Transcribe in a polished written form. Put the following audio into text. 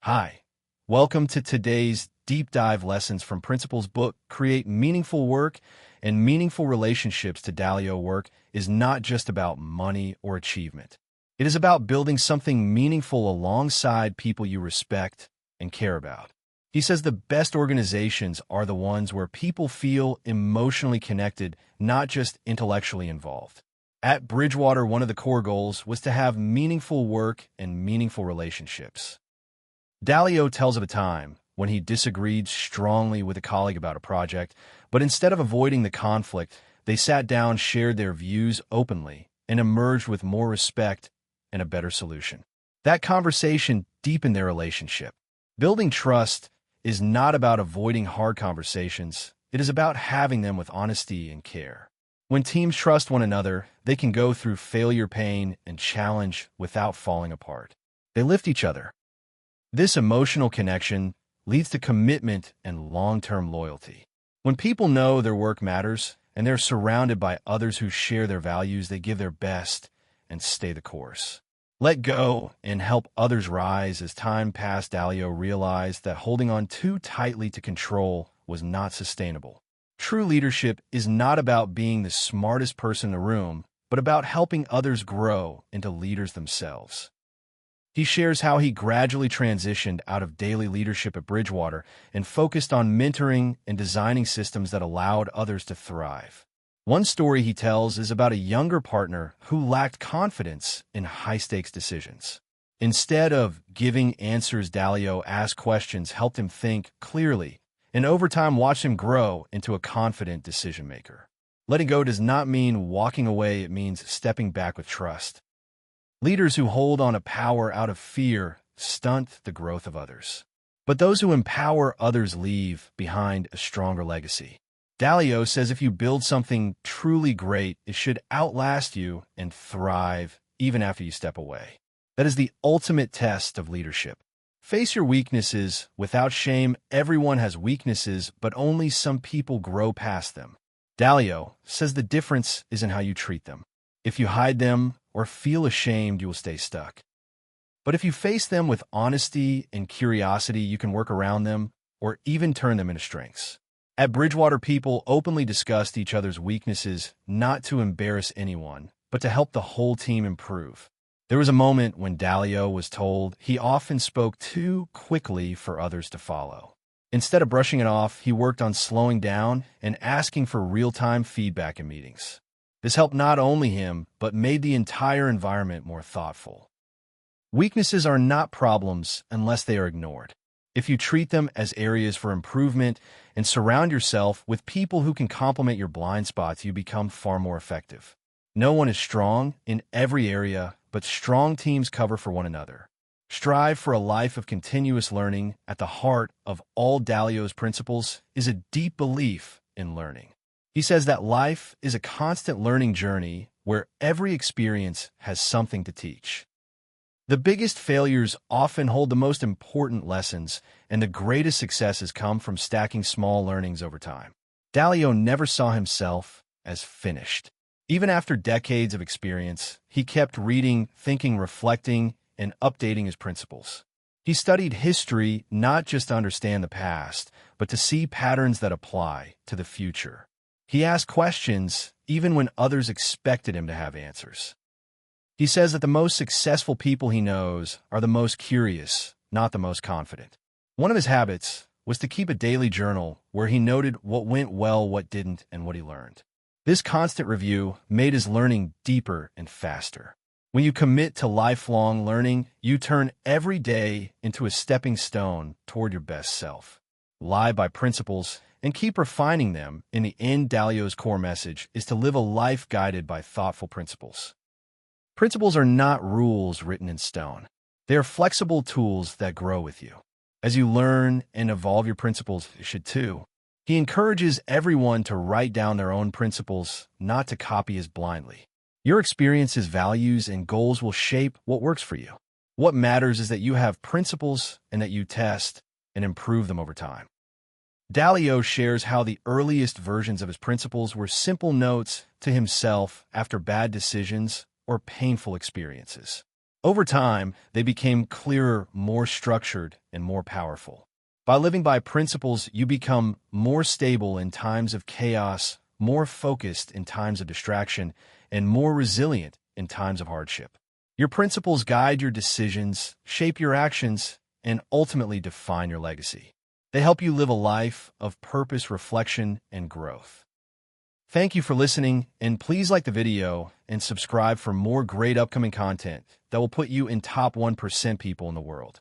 Hi, welcome to today's deep dive lessons from Principal's book, Create Meaningful Work and Meaningful Relationships. To Dalio, work is not just about money or achievement. It is about building something meaningful alongside people you respect and care about. He says the best organizations are the ones where people feel emotionally connected, not just intellectually involved. At Bridgewater, one of the core goals was to have meaningful work and meaningful relationships. Dalio tells of a time when he disagreed strongly with a colleague about a project, but instead of avoiding the conflict, they sat down, shared their views openly, and emerged with more respect and a better solution. That conversation deepened their relationship. Building trust is not about avoiding hard conversations. It is about having them with honesty and care. When teams trust one another, they can go through failure, pain, and challenge without falling apart. They lift each other. This emotional connection leads to commitment and long-term loyalty. When people know their work matters and they're surrounded by others who share their values, they give their best and stay the course. Let go and help others rise. As time passed, Dalio realized that holding on too tightly to control was not sustainable. True leadership is not about being the smartest person in the room, but about helping others grow into leaders themselves. He shares how he gradually transitioned out of daily leadership at Bridgewater and focused on mentoring and designing systems that allowed others to thrive. One story he tells is about a younger partner who lacked confidence in high-stakes decisions. Instead of giving answers, Dalio asked questions, helped him think clearly, and over time watched him grow into a confident decision-maker. Letting go does not mean walking away, it means stepping back with trust. Leaders who hold on to power out of fear stunt the growth of others. But those who empower others leave behind a stronger legacy. Dalio says if you build something truly great, it should outlast you and thrive even after you step away. That is the ultimate test of leadership. Face your weaknesses without shame. Everyone has weaknesses, but only some people grow past them. Dalio says the difference is in how you treat them. If you hide them or feel ashamed, you will stay stuck. But if you face them with honesty and curiosity, you can work around them or even turn them into strengths. At Bridgewater, people openly discussed each other's weaknesses, not to embarrass anyone, but to help the whole team improve. There was a moment when Dalio was told he often spoke too quickly for others to follow. Instead of brushing it off, he worked on slowing down and asking for real-time feedback in meetings. This helped not only him, but made the entire environment more thoughtful. Weaknesses are not problems unless they are ignored. If you treat them as areas for improvement and surround yourself with people who can complement your blind spots, you become far more effective. No one is strong in every area, but strong teams cover for one another. Strive for a life of continuous learning. At the heart of all Dalio's principles is a deep belief in learning. He says that life is a constant learning journey where every experience has something to teach. The biggest failures often hold the most important lessons, and the greatest successes come from stacking small learnings over time. Dalio never saw himself as finished. Even after decades of experience, he kept reading, thinking, reflecting, and updating his principles. He studied history not just to understand the past, but to see patterns that apply to the future. He asked questions even when others expected him to have answers. He says that the most successful people he knows are the most curious, not the most confident. One of his habits was to keep a daily journal where he noted what went well, what didn't, and what he learned. This constant review made his learning deeper and faster. When you commit to lifelong learning, you turn every day into a stepping stone toward your best self. Live by principles and keep refining them. In the end, Dalio's core message is to live a life guided by thoughtful principles. Principles are not rules written in stone. They are flexible tools that grow with you. As you learn and evolve, your principles should too. He encourages everyone to write down their own principles, not to copy his blindly. Your experiences, values, and goals will shape what works for you. What matters is that you have principles and that you test and improve them over time. Dalio shares how the earliest versions of his principles were simple notes to himself after bad decisions or painful experiences. Over time, they became clearer, more structured, and more powerful. By living by principles, you become more stable in times of chaos, more focused in times of distraction, and more resilient in times of hardship. Your principles guide your decisions, shape your actions, and ultimately define your legacy. They help you live a life of purpose, reflection, and growth. Thank you for listening, and please like the video and subscribe for more great upcoming content that will put you in top 1% people in the world.